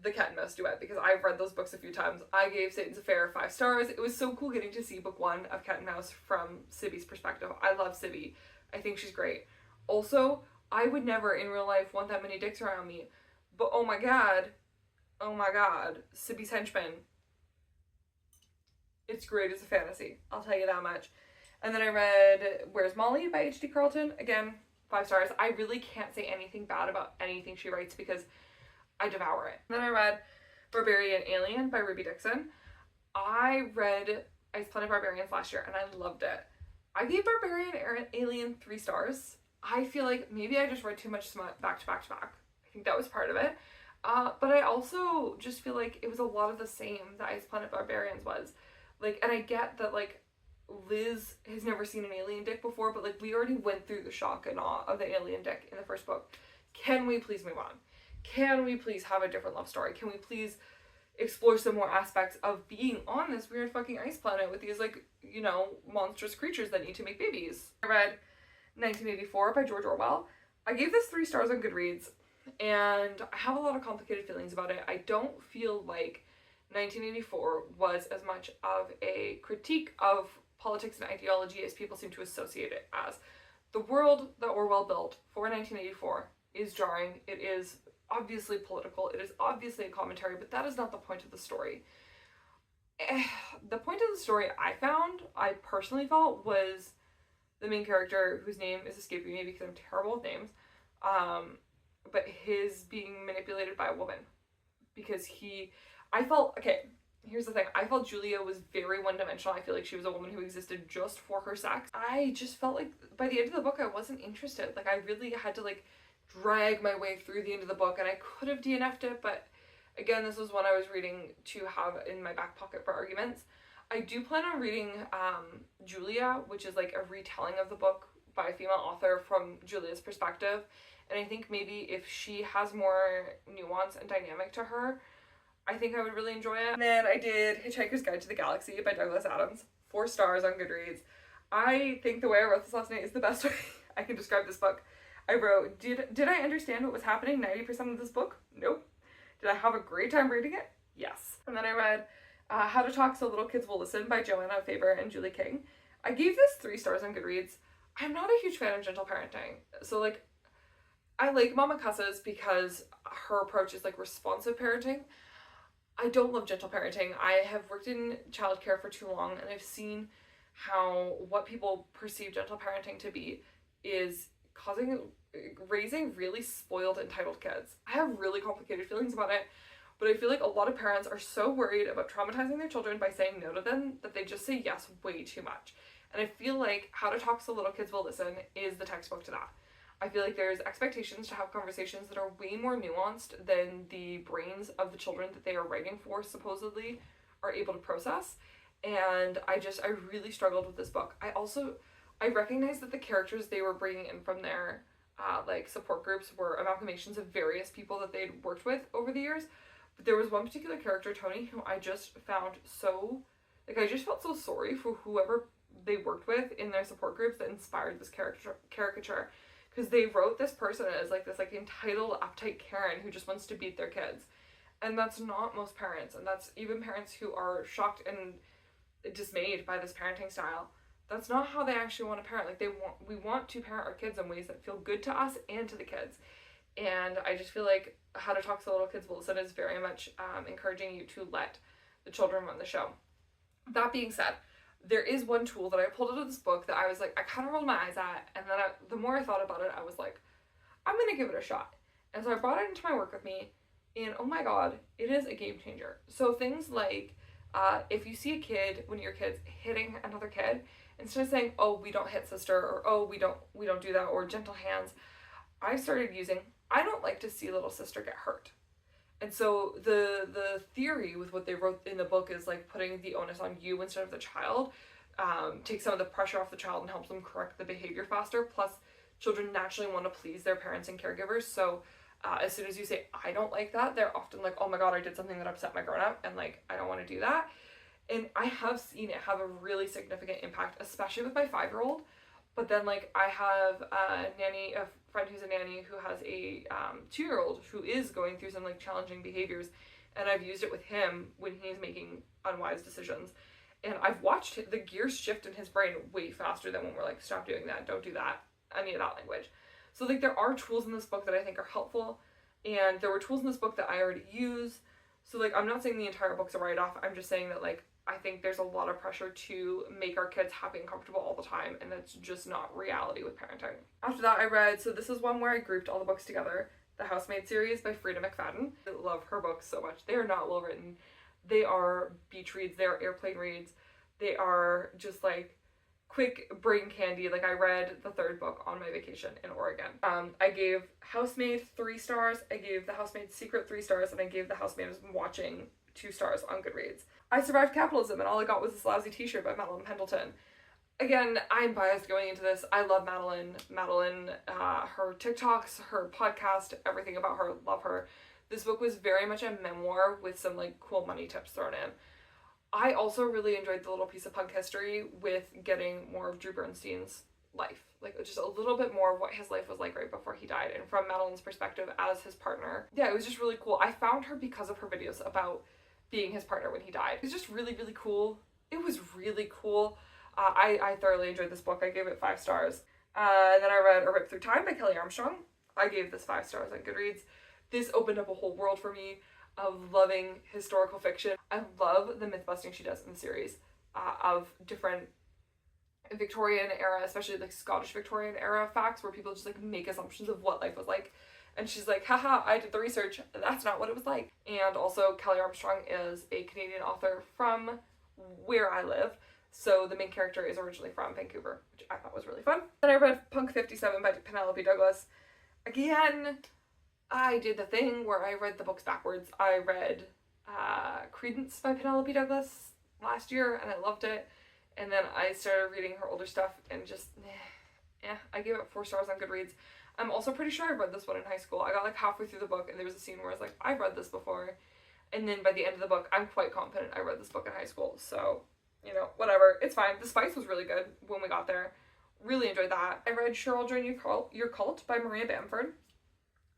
the Cat and Mouse duet, because I've read those books a few times. I gave Satan's Affair 5 stars. It was so cool getting to see book 1 of Cat and Mouse from Sibby's perspective. I love Sibby. I think she's great. Also, I would never in real life want that many dicks around me, but oh my god, Sibby's henchman. It's great as a fantasy, I'll tell you that much. And then I read Where's Molly by H.D. Carlton. Again, 5 stars. I really can't say anything bad about anything she writes because I devour it. And then I read Barbarian Alien by Ruby Dixon. I read Ice Planet Barbarians last year and I loved it. I gave Barbarian Alien 3 stars. I feel like maybe I just read too much smut back to back to back. I think that was part of it. But I also just feel like it was a lot of the same that Ice Planet Barbarians was. Like, and I get that, like, Liz has never seen an alien dick before, but, like, we already went through the shock and awe of the alien dick in the first book. Can we please move on? Can we please have a different love story? Can we please explore some more aspects of being on this weird fucking ice planet with these, like, you know, monstrous creatures that need to make babies? I read 1984 by George Orwell. I gave this 3 stars on Goodreads, and I have a lot of complicated feelings about it. I don't feel like 1984 was as much of a critique of politics and ideology as people seem to associate it as. The world that Orwell built for 1984 is jarring. It is obviously political. It is obviously a commentary, but that is not the point of the story. The point of the story I personally felt, was the main character, whose name is escaping me because I'm terrible with names, but his being manipulated by a woman. Because here's the thing, I felt Julia was very one-dimensional. I feel like she was a woman who existed just for her sex. I just felt like by the end of the book I wasn't interested. Like, I really had to, like, drag my way through the end of the book, and I could have DNF'd it, but again, this was one I was reading to have in my back pocket for arguments. I do plan on reading Julia, which is like a retelling of the book by a female author from Julia's perspective, and I think maybe if she has more nuance and dynamic to her, I think I would really enjoy it. And then I did Hitchhiker's Guide to the Galaxy by Douglas Adams, 4 stars on Goodreads. I think the way I wrote this last night is the best way I can describe this book. I wrote, did I understand what was happening 90% of this book? Nope. Did I have a great time reading it? Yes. And then I read How to Talk So Little Kids Will Listen by Joanna Faber and Julie King. I gave this 3 stars on Goodreads. I'm not a huge fan of gentle parenting. So, like, I like Mama Cusses because her approach is, like, responsive parenting. I don't love gentle parenting. I have worked in childcare for too long, and I've seen how what people perceive gentle parenting to be is raising really spoiled, entitled kids. I have really complicated feelings about it, but I feel like a lot of parents are so worried about traumatizing their children by saying no to them that they just say yes way too much. And I feel like How to Talk So Little Kids Will Listen is the textbook to that. I feel like there's expectations to have conversations that are way more nuanced than the brains of the children that they are writing for supposedly are able to process. And I really struggled with this book. I recognized that the characters they were bringing in from their like support groups were amalgamations of various people that they'd worked with over the years. But there was one particular character, Tony, who I just found so, like, I just felt so sorry for whoever they worked with in their support groups that inspired this caricature. Because they wrote this person as like this like entitled, uptight Karen who just wants to beat their kids. And that's not most parents, and that's even parents who are shocked and dismayed by this parenting style. That's not how they actually want to parent. Like we want to parent our kids in ways that feel good to us and to the kids. And I just feel like How to Talk So Little Kids Will Listen is very much encouraging you to let the children run the show. That being said, there is one tool that I pulled out of this book that I was like, I kind of rolled my eyes at, and then the more I thought about it, I was like, I'm gonna give it a shot. And so I brought it into my work with me, and oh my god, it is a game changer. So things like, if you see a kid, when your kid's hitting another kid, instead of saying, oh, we don't hit sister, or oh, we don't do that, or gentle hands, I started using, I don't like to see little sister get hurt. And so the theory with what they wrote in the book is like putting the onus on you instead of the child, takes some of the pressure off the child and helps them correct the behavior faster. Plus, children naturally want to please their parents and caregivers. So as soon as you say, I don't like that, they're often like, oh my god, I did something that upset my grown up, and like, I don't want to do that. And I have seen it have a really significant impact, especially with my 5-year-old. But then, like, I have a friend who's a nanny who has a 2-year-old who is going through some, like, challenging behaviors. And I've used it with him when he's making unwise decisions. And I've watched the gears shift in his brain way faster than when we're like, stop doing that, don't do that, any of that language. So, like, there are tools in this book that I think are helpful. And there were tools in this book that I already use. So, like, I'm not saying the entire book's a write-off. I'm just saying that, like, I think there's a lot of pressure to make our kids happy and comfortable all the time, and that's just not reality with parenting. After that, I read, so this is one where I grouped all the books together, the Housemaid series by Frida McFadden. I love her books so much. They are not well written. They are beach reads, they are airplane reads, they are just like quick brain candy. Like, I read the 3rd book on my vacation in Oregon. I gave Housemaid 3 stars, I gave The Housemaid's Secret 3 stars, and I gave The Housemaid Is Watching 2 stars on Goodreads. I Survived Capitalism, and all I got was this lousy t-shirt by Madeline Pendleton. Again, I'm biased going into this. I love Madeline. Her TikToks, her podcast, everything about her, love her. This book was very much a memoir with some, like, cool money tips thrown in. I also really enjoyed the little piece of punk history with getting more of Drew Bernstein's life. Like, just a little bit more of what his life was like right before he died, and from Madeline's perspective as his partner. Yeah, it was just really cool. I found her because of her videos about being his partner when he died. It was just really, really cool. It was really cool. I thoroughly enjoyed this book. I gave it 5 stars. Then I read A Rip Through Time by Kelly Armstrong. I gave this 5 stars on Goodreads. This opened up a whole world for me of loving historical fiction. I love the myth busting she does in the series of different Victorian era, especially like Scottish Victorian era facts where people just like make assumptions of what life was like. And she's like, haha, I did the research. That's not what it was like. And also, Kelly Armstrong is a Canadian author from where I live. So the main character is originally from Vancouver, which I thought was really fun. Then I read Punk 57 by Penelope Douglas. Again, I did the thing where I read the books backwards. I read Credence by Penelope Douglas last year, and I loved it. And then I started reading her older stuff, and just, I gave it 4 stars on Goodreads. I'm also pretty sure I read this one in high school. I got like halfway through the book and there was a scene where I was like, I've read this before. And then by the end of the book, I'm quite confident I read this book in high school. So, you know, whatever. It's fine. The Spice was really good when we got there. Really enjoyed that. I read Cheryl Join Your Cult by Maria Bamford.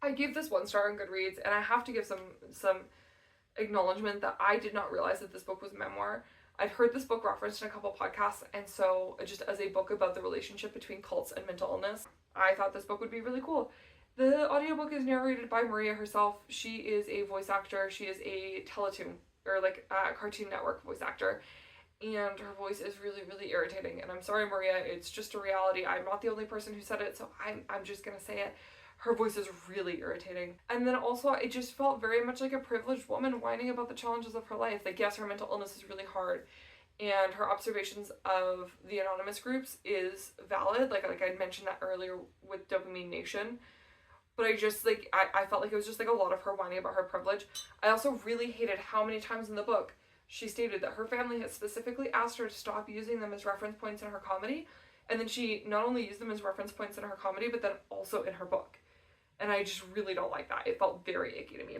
I gave this 1 star on Goodreads, and I have to give some acknowledgement that I did not realize that this book was a memoir. I'd heard this book referenced in a couple podcasts, and so just as a book about the relationship between cults and mental illness, I thought this book would be really cool. The audiobook is narrated by Maria herself. She is a voice actor. She is a Teletoon, or like a Cartoon Network voice actor. and her voice is really, really irritating. And I'm sorry, Maria, it's just a reality. I'm not the only person who said it, so I'm just gonna say it. Her voice is really irritating. And then also, it just felt very much like a privileged woman whining about the challenges of her life. Like, yes, her mental illness is really hard, and her observations of the anonymous groups is valid. Like I mentioned that earlier with Dopamine Nation. But I just, like, I felt like it was just, like, a lot of her whining about her privilege. I also really hated how many times in the book she stated that her family had specifically asked her to stop using them as reference points in her comedy, and then she not only used them as reference points in her comedy, but then also in her book. And I just really don't like that. It felt very icky to me.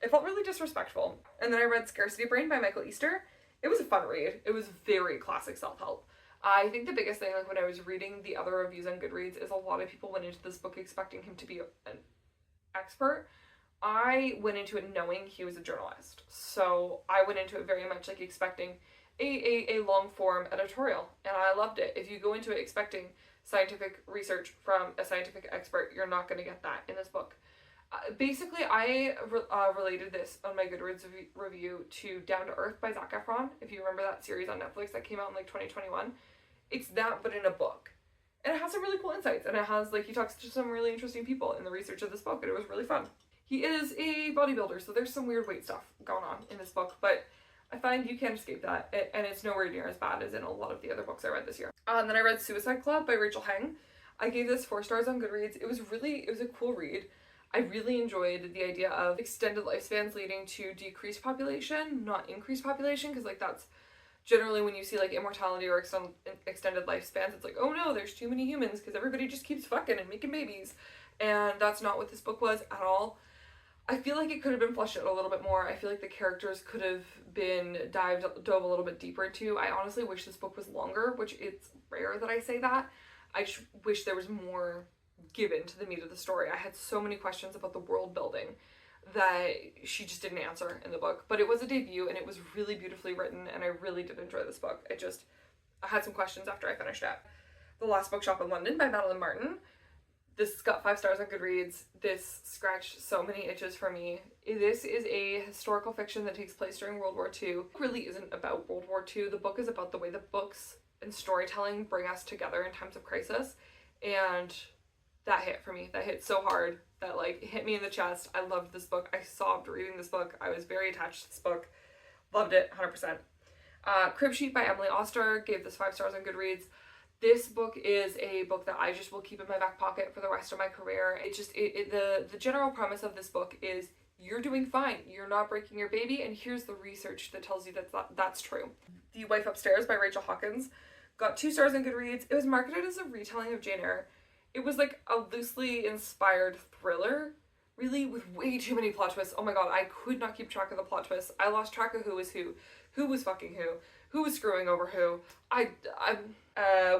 It felt really disrespectful. And then I read Scarcity Brain by Michael Easter. It was a fun read. It was very classic self-help. I think the biggest thing, like when I was reading the other reviews on Goodreads, is a lot of people went into this book expecting him to be an expert. I went into it knowing he was a journalist. So I went into it very much like expecting a long form editorial, and I loved it. If you go into it expecting scientific research from a scientific expert, you're not going to get that in this book. Basically, I related this on my Goodreads review to Down to Earth by Zac Efron. If you remember that series on Netflix that came out in like 2021, it's that but in a book, and it has some really cool insights. And it has, like, he talks to some really interesting people in the research of this book, and it was really fun. He is a bodybuilder, so there's some weird weight stuff going on in this book, but I find you can't escape that, and it's nowhere near as bad as in a lot of the other books I read this year. And then I read Suicide Club by Rachel Heng. I gave this 4 stars on Goodreads. It was a cool read. I really enjoyed the idea of extended lifespans leading to decreased population, not increased population, because, like, that's generally when you see, like, immortality or extended lifespans, it's like, oh no, there's too many humans because everybody just keeps fucking and making babies. And that's not what this book was at all. I feel like it could have been fleshed out a little bit more. I feel like the characters could have been dove a little bit deeper into. I honestly wish this book was longer, which it's rare that I say that. I just wish there was more given to the meat of the story. I had so many questions about the world building that she just didn't answer in the book. But it was a debut, and it was really beautifully written, and I really did enjoy this book. I had some questions after I finished it. The Last Bookshop in London by Madeline Martin. This got 5 stars on Goodreads. This scratched so many itches for me. This is a historical fiction that takes place during World War II. It really isn't about World War II. The book is about the way the books and storytelling bring us together in times of crisis. And that hit for me. That hit so hard. That, like, hit me in the chest. I loved this book. I sobbed reading this book. I was very attached to this book. Loved it, 100%. Crib Sheet by Emily Oster. Gave this 5 stars on Goodreads. This book is a book that I just will keep in my back pocket for the rest of my career. The general premise of this book is you're doing fine. You're not breaking your baby, and here's the research that tells you that's true. The Wife Upstairs by Rachel Hawkins got 2 stars on Goodreads. It was marketed as a retelling of Jane Eyre. It was like a loosely inspired thriller, really, with way too many plot twists. Oh my god, I could not keep track of the plot twists. I lost track of who was fucking who was screwing over who.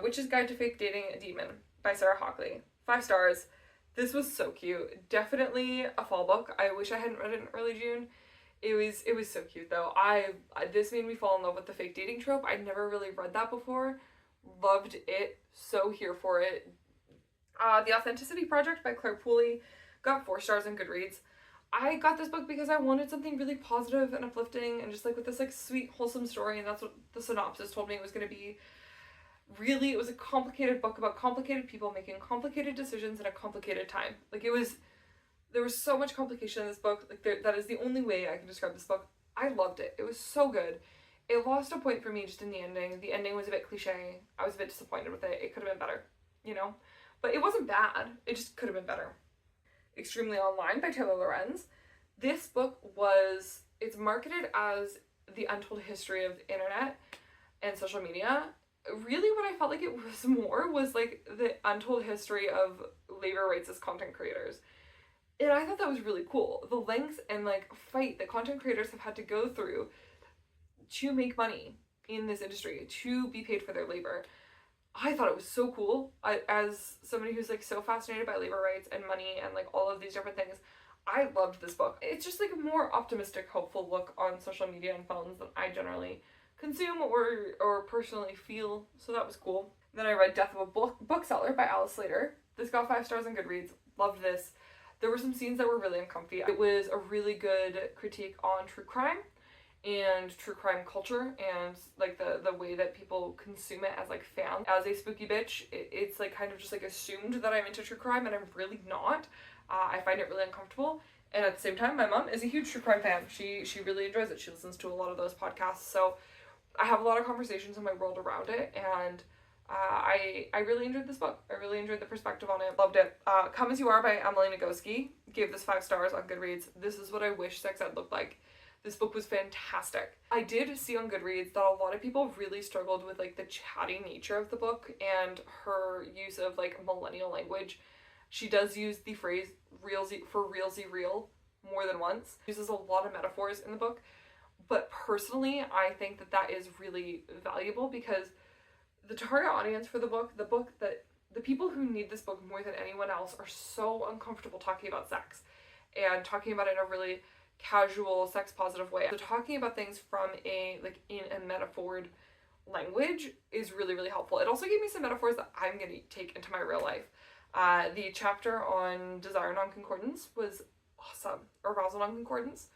Witch's Guide to Fake Dating a Demon by Sarah Hockley. 5 stars. This was so cute. Definitely a fall book. I wish I hadn't read it in early June. It was so cute though. This made me fall in love with the fake dating trope. I'd never really read that before. Loved it. So here for it. The Authenticity Project by Claire Pooley got 4 stars on Goodreads. I got this book because I wanted something really positive and uplifting and just like with this like sweet wholesome story, and that's what the synopsis told me it was going to be. Really, it was a complicated book about complicated people making complicated decisions in a complicated time. Like, there was so much complication in this book. Like, that is the only way I can describe this book. I loved it. It was so good. It lost a point for me just in the ending. The ending was a bit cliche. I was a bit disappointed with it. It could have been better, you know? But it wasn't bad. It just could have been better. Extremely Online by Taylor Lorenz. This book it's marketed as the untold history of the internet and social media. Really what I felt like it was more was like the untold history of labor rights as content creators. And I thought that was really cool. The lengths and like fight that content creators have had to go through to make money in this industry, to be paid for their labor. I thought it was so cool. As somebody who's like so fascinated by labor rights and money and like all of these different things, I loved this book. It's just like a more optimistic, hopeful look on social media and phones than I generally consume or personally feel, so that was cool. Then I read Death of a Bookseller by Alice Slater. This got 5 stars on Goodreads. Loved this. There were some scenes that were really uncomfy. It was a really good critique on true crime, and true crime culture and like the way that people consume it as like fans. As a spooky bitch, it's like kind of just like assumed that I'm into true crime, and I'm really not. I find it really uncomfortable. And at the same time, my mom is a huge true crime fan. She really enjoys it. She listens to a lot of those podcasts. So I have a lot of conversations in my world around it, and I really enjoyed this book. I really enjoyed the perspective on it. Loved it. Come As You Are by Emily Nagoski. Gave this 5 stars on Goodreads. This is what I wish sex ed looked like. This book was fantastic. I did see on Goodreads that a lot of people really struggled with like the chatty nature of the book and her use of like millennial language. She does use the phrase realsy for realsy real more than once. She uses a lot of metaphors in the book. But personally, I think that that is really valuable because the target audience for the book that the people who need this book more than anyone else are so uncomfortable talking about sex and talking about it in a really casual, sex positive way. So talking about things from a like in a metaphored language is really, really helpful. It also gave me some metaphors that I'm going to take into my real life. The chapter on desire non-concordance was awesome. Arousal non-concordance.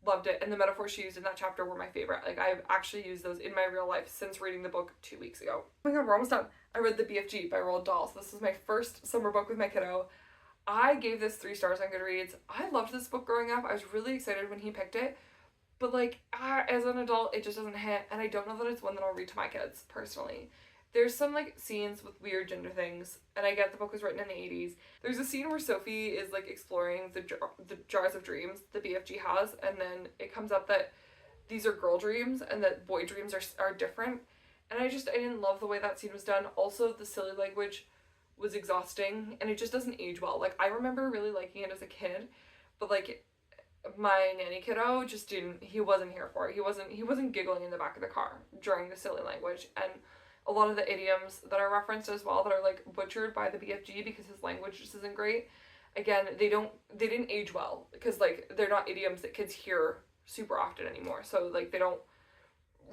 Loved it. And the metaphors she used in that chapter were my favorite. Like, I've actually used those in my real life since reading the book 2 weeks ago. Oh my god, we're almost done. I read The BFG by Roald Dahl. So this is my first summer book with my kiddo. I gave this 3 stars on Goodreads. I loved this book growing up. I was really excited when he picked it. But, like, as an adult, it just doesn't hit. And I don't know that it's one that I'll read to my kids, personally. There's some, like, scenes with weird gender things. And I get the book was written in the 80s. There's a scene where Sophie is, like, exploring the jars of dreams the BFG has. And then it comes up that these are girl dreams and that boy dreams are different. And I didn't love the way that scene was done. Also, the silly language was exhausting. And it just doesn't age well. Like, I remember really liking it as a kid. But, like, my nanny kiddo just didn't, he wasn't here for it. He wasn't giggling in the back of the car during the silly language. And a lot of the idioms that are referenced as well that are like butchered by the BFG because his language just isn't great. Again, they didn't age well because like they're not idioms that kids hear super often anymore. So like they don't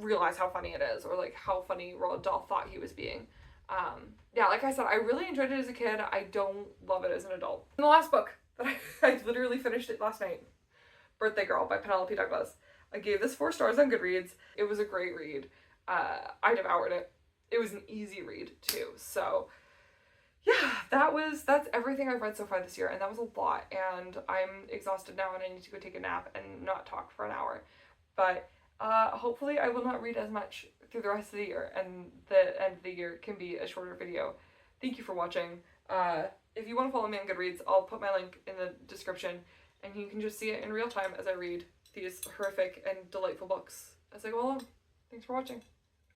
realize how funny it is or like how funny Roald Dahl thought he was being. Yeah, like I said, I really enjoyed it as a kid. I don't love it as an adult. And the last book that I literally finished it last night, Birthday Girl by Penelope Douglas. I gave this 4 stars on Goodreads. It was a great read. I devoured it. It was an easy read too. So yeah, that's everything I've read so far this year, and that was a lot, and I'm exhausted now and I need to go take a nap and not talk for an hour. But hopefully I will not read as much through the rest of the year, and the end of the year can be a shorter video. Thank you for watching. If you want to follow me on Goodreads, I'll put my link in the description, and you can just see it in real time as I read these horrific and delightful books as I go along. Thanks for watching.